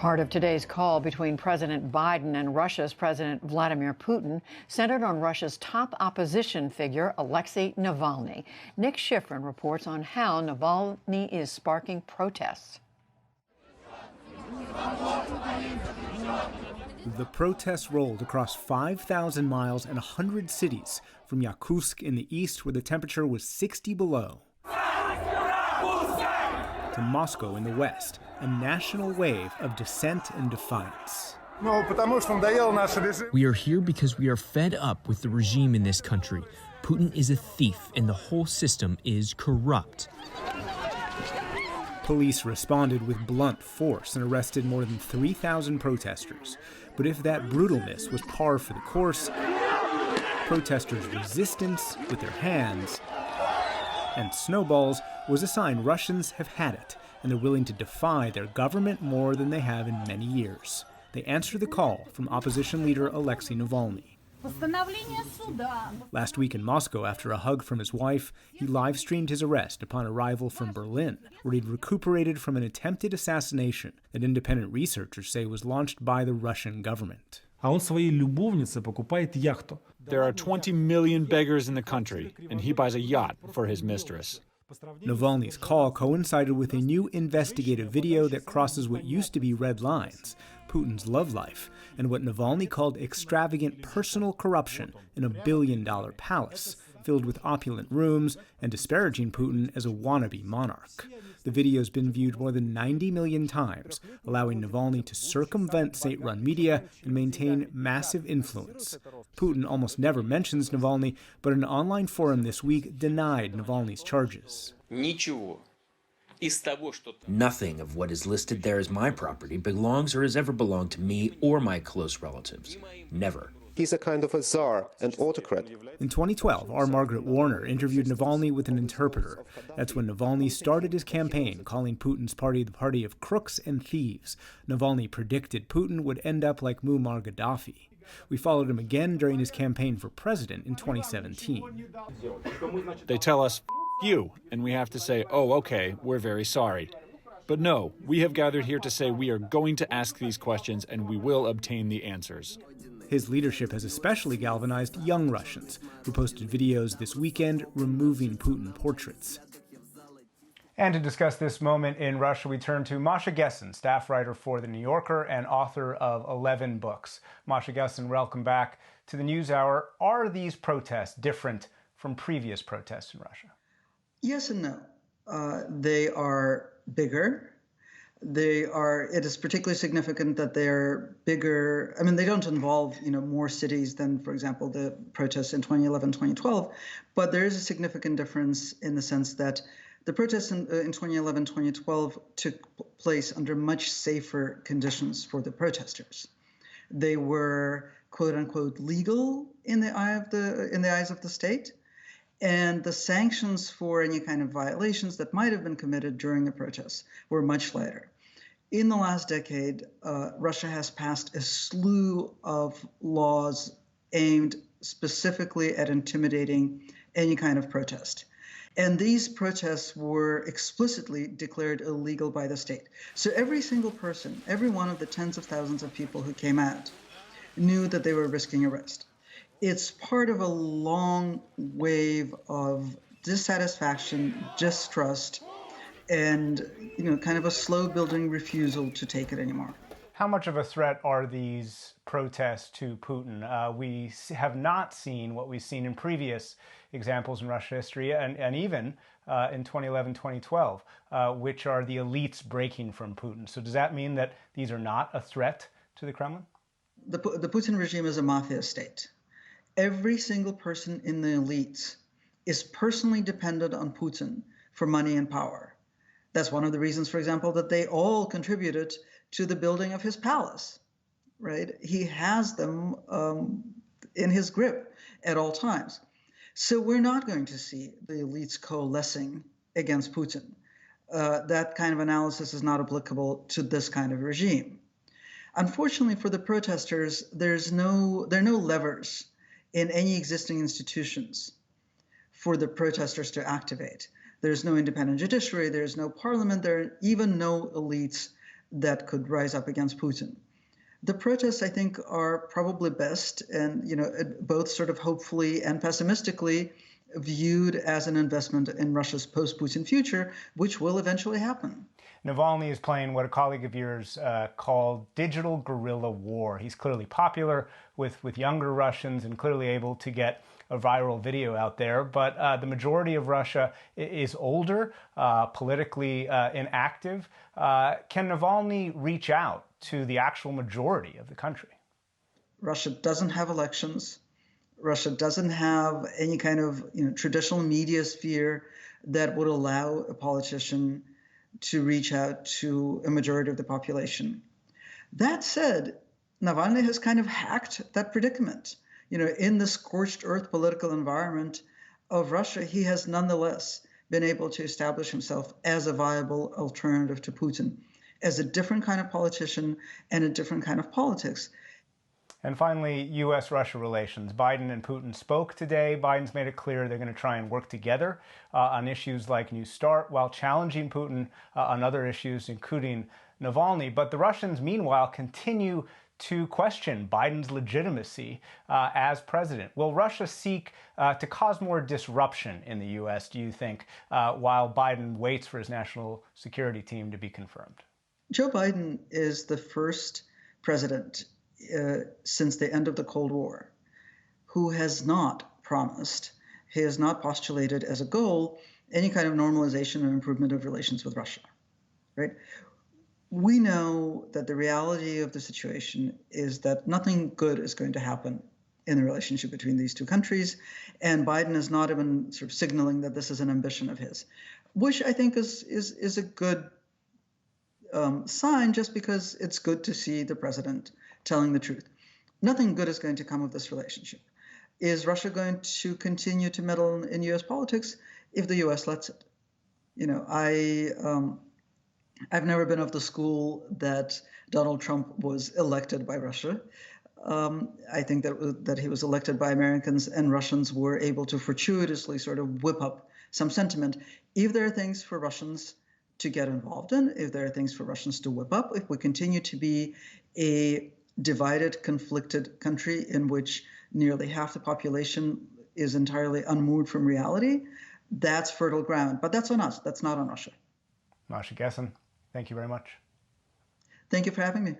Part of today's call between President Biden and Russia's President Vladimir Putin centered on Russia's top opposition figure, Alexei Navalny. Nick Schifrin reports on how Navalny is sparking protests. The protests rolled across 5,000 miles and 100 cities, from Yakutsk in the east, where the temperature was 60 below, to Moscow in the west, a national wave of dissent and defiance. We are here because we are fed up with the regime in this country. Putin is a thief and the whole system is corrupt. Police responded with blunt force and arrested more than 3,000 protesters. But if that brutalness was par for the course, protesters' resistance with their hands and snowballs was a sign Russians have had it, and they're willing to defy their government more than they have in many years. They answer the call from opposition leader Alexei Navalny. Last week in Moscow, after a hug from his wife, he live-streamed his arrest upon arrival from Berlin, where he'd recuperated from an attempted assassination that independent researchers say was launched by the Russian government. There are 20 million beggars in the country, and he buys a yacht for his mistress. Navalny's call coincided with a new investigative video that crosses what used to be red lines, Putin's love life, and what Navalny called extravagant personal corruption in a billion-dollar palace, filled with opulent rooms and disparaging Putin as a wannabe monarch. The video's been viewed more than 90 million times, allowing Navalny to circumvent state-run media and maintain massive influence. Putin almost never mentions Navalny, but an online forum this week denied Navalny's charges. Nothing of what is listed there as my property belongs or has ever belonged to me or my close relatives. Never. He's a kind of a czar and autocrat. In 2012, our Margaret Warner interviewed Navalny with an interpreter. That's when Navalny started his campaign, calling Putin's party the party of crooks and thieves. Navalny predicted Putin would end up like Muammar Gaddafi. We followed him again during his campaign for president in 2017. They tell us, you, and we have to say, oh, okay, we're very sorry. But no, we have gathered here to say we are going to ask these questions and we will obtain the answers. His leadership has especially galvanized young Russians, who posted videos this weekend removing Putin portraits. And to discuss this moment in Russia, we turn to Masha Gessen, staff writer for The New Yorker and author of 11 books. Masha Gessen, welcome back to the NewsHour. Are these protests different from previous protests in Russia? Yes and no. They are bigger. It is particularly significant that they're bigger. I mean, they don't involve, more cities than, for example, the protests in 2011, 2012. But there is a significant difference in the sense that the protests in 2011, 2012 took place under much safer conditions for the protesters. They were, quote unquote, legal in the eyes of the state. And the sanctions for any kind of violations that might have been committed during the protests were much lighter. In the last decade, Russia has passed a slew of laws aimed specifically at intimidating any kind of protest. And these protests were explicitly declared illegal by the state. So every single person, every one of the tens of thousands of people who came out knew that they were risking arrest. It's part of a long wave of dissatisfaction, distrust, and kind of a slow-building refusal to take it anymore. How much of a threat are these protests to Putin? We have not seen what we've seen in previous examples in Russian history, and even in 2011, 2012, which are the elites breaking from Putin. So does that mean that these are not a threat to the Kremlin? The Putin regime is a mafia state. Every single person in the elites is personally dependent on Putin for money and power. That's one of the reasons, for example, that they all contributed to the building of his palace, right? He has them in his grip at all times. So we're not going to see the elites coalescing against Putin. That kind of analysis is not applicable to this kind of regime. Unfortunately for the protesters, there are no levers in any existing institutions for the protesters to activate. There's no independent judiciary, there's no parliament, there are even no elites that could rise up against Putin. The protests, I think, are probably best and, both sort of hopefully and pessimistically viewed as an investment in Russia's post-Putin future, which will eventually happen. Navalny is playing what a colleague of yours called digital guerrilla war. He's clearly popular with younger Russians and clearly able to get a viral video out there. But the majority of Russia is older, politically inactive. Can Navalny reach out to the actual majority of the country? Russia doesn't have elections. Russia doesn't have any kind of traditional media sphere that would allow a politician to reach out to a majority of the population. That said, Navalny has kind of hacked that predicament. In the scorched earth political environment of Russia, he has nonetheless been able to establish himself as a viable alternative to Putin, as a different kind of politician and a different kind of politics. And finally, U.S.-Russia relations. Biden and Putin spoke today. Biden's made it clear they're going to try and work together on issues like New START while challenging Putin on other issues, including Navalny. But the Russians, meanwhile, continue to question Biden's legitimacy as president. Will Russia seek to cause more disruption in the U.S., do you think, while Biden waits for his national security team to be confirmed? Joe Biden is the first president since the end of the Cold War who has not promised, he has not postulated as a goal any kind of normalization or improvement of relations with Russia, right? We know that the reality of the situation is that nothing good is going to happen in the relationship between these two countries, and Biden is not even sort of signaling that this is an ambition of his, which I think is a good sign, just because it's good to see the president telling the truth. Nothing good is going to come of this relationship. Is Russia going to continue to meddle in U.S. politics if the U.S. lets it? I've never been of the school that Donald Trump was elected by Russia. I think that he was elected by Americans, and Russians were able to fortuitously sort of whip up some sentiment. If there are things for Russians to get involved in, if there are things for Russians to whip up, if we continue to be a divided, conflicted country in which nearly half the population is entirely unmoored from reality, that's fertile ground. But that's on us. That's not on Russia. Masha Gessen, thank you very much. Thank you for having me.